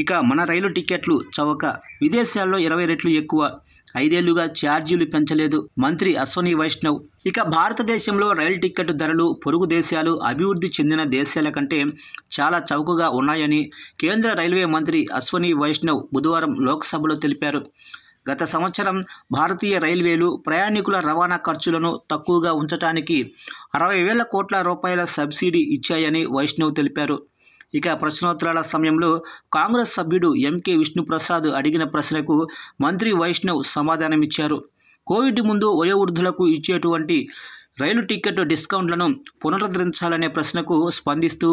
ఇక మన రైలు టికెట్లు చవక, విదేశాల్లో 20 రెట్లు ఎక్కువ, 5 ఏళ్లుగా ఛార్జీలు పెంచలేదు మంత్రి అశ్వనీ వైష్ణవ్. ఇక భారతదేశంలో రైలు టికెట్ ధరలు పొరుగు దేశాలు, అభివృద్ధి చెందిన దేశాల కంటే చాలా చౌకగా ఉన్నాయని కేంద్ర రైల్వే మంత్రి అశ్వనీ వైష్ణవ్ బుధవారం లోక్సభలో తెలిపారు. గత సంవత్సరం భారతీయ రైల్వేలు ప్రయాణికుల రవాణా ఖర్చులను తక్కువగా ఉంచడానికి 60,000 కోట్ల రూపాయల సబ్సిడీ ఇచ్చాయని వైష్ణవ్ తెలిపారు. ఇక ప్రశ్నోత్తరాల సమయంలో కాంగ్రెస్ సభ్యుడు ఎంకే విష్ణుప్రసాద్ అడిగిన ప్రశ్నకు మంత్రి వైష్ణవ్ సమాధానమిచ్చారు. కోవిడ్ ముందు వయోవృద్ధులకు ఇచ్చేటువంటి రైలు టికెట్ డిస్కౌంట్లను పునరుద్ధరించాలనే ప్రశ్నకు స్పందిస్తూ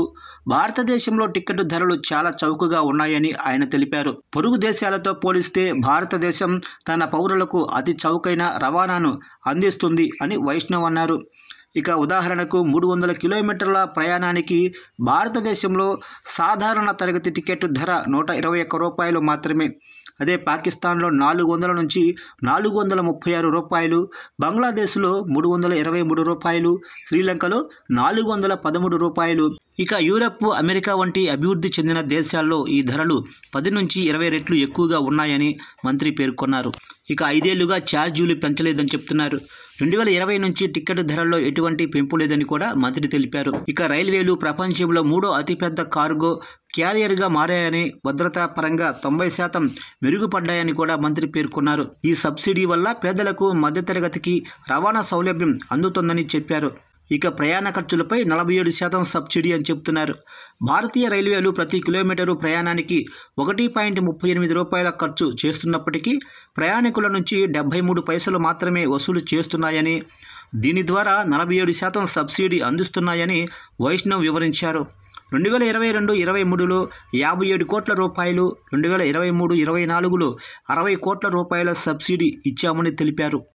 భారతదేశంలో టికెట్ ధరలు చాలా చౌకగా ఉన్నాయని ఆయన తెలిపారు. పొరుగు దేశాలతో పోలిస్తే భారతదేశం తన పౌరులకు అతి చౌకైన రవాణాను అందిస్తుంది అని వైష్ణవ్ అన్నారు. ఇక ఉదాహరణకు 300 కిలోమీటర్ల ప్రయాణానికి భారతదేశంలో సాధారణ తరగతి టికెట్ ధర 121 రూపాయలు మాత్రమే. అదే పాకిస్తాన్లో 400 నుంచి 436 రూపాయలు, బంగ్లాదేశ్లో 323 రూపాయలు, శ్రీలంకలో 413 రూపాయలు. ఇక యూరప్, అమెరికా వంటి అభివృద్ధి చెందిన దేశాల్లో ఈ ధరలు 10 నుంచి 20 రెట్లు ఎక్కువగా ఉన్నాయని మంత్రి పేర్కొన్నారు. ఇక 5 ఏళ్లుగా ఛార్జీలు పెంచలేదని చెప్తున్నారు. 2020 నుంచి టికెట్ ధరల్లో ఎటువంటి పెంపు లేదని కూడా మంత్రి తెలిపారు. ఇక రైల్వేలు ప్రపంచంలో 3వ అతిపెద్ద కార్గో క్యారియర్గా మారాయని, భద్రతా పరంగా 90% మెరుగుపడ్డాయని కూడా మంత్రి పేర్కొన్నారు. ఈ సబ్సిడీ వల్ల పేదలకు, మధ్యతరగతికి రవాణా సౌలభ్యం అందుతుందని చెప్పారు. ఇక ప్రయాణ ఖర్చులపై 47% సబ్సిడీ అని చెప్తున్నారు. భారతీయ రైల్వేలు ప్రతి కిలోమీటరు ప్రయాణానికి 1.38 రూపాయల ఖర్చు చేస్తున్నప్పటికీ ప్రయాణికుల నుంచి 73 పైసలు మాత్రమే వసూలు చేస్తున్నాయని, దీని ద్వారా 47% సబ్సిడీ అందిస్తున్నాయని వైష్ణవ్ వివరించారు. 2022-23లో 57 కోట్ల రూపాయలు, 2023-24లో 60 కోట్ల రూపాయల సబ్సిడీ ఇచ్చామని తెలిపారు.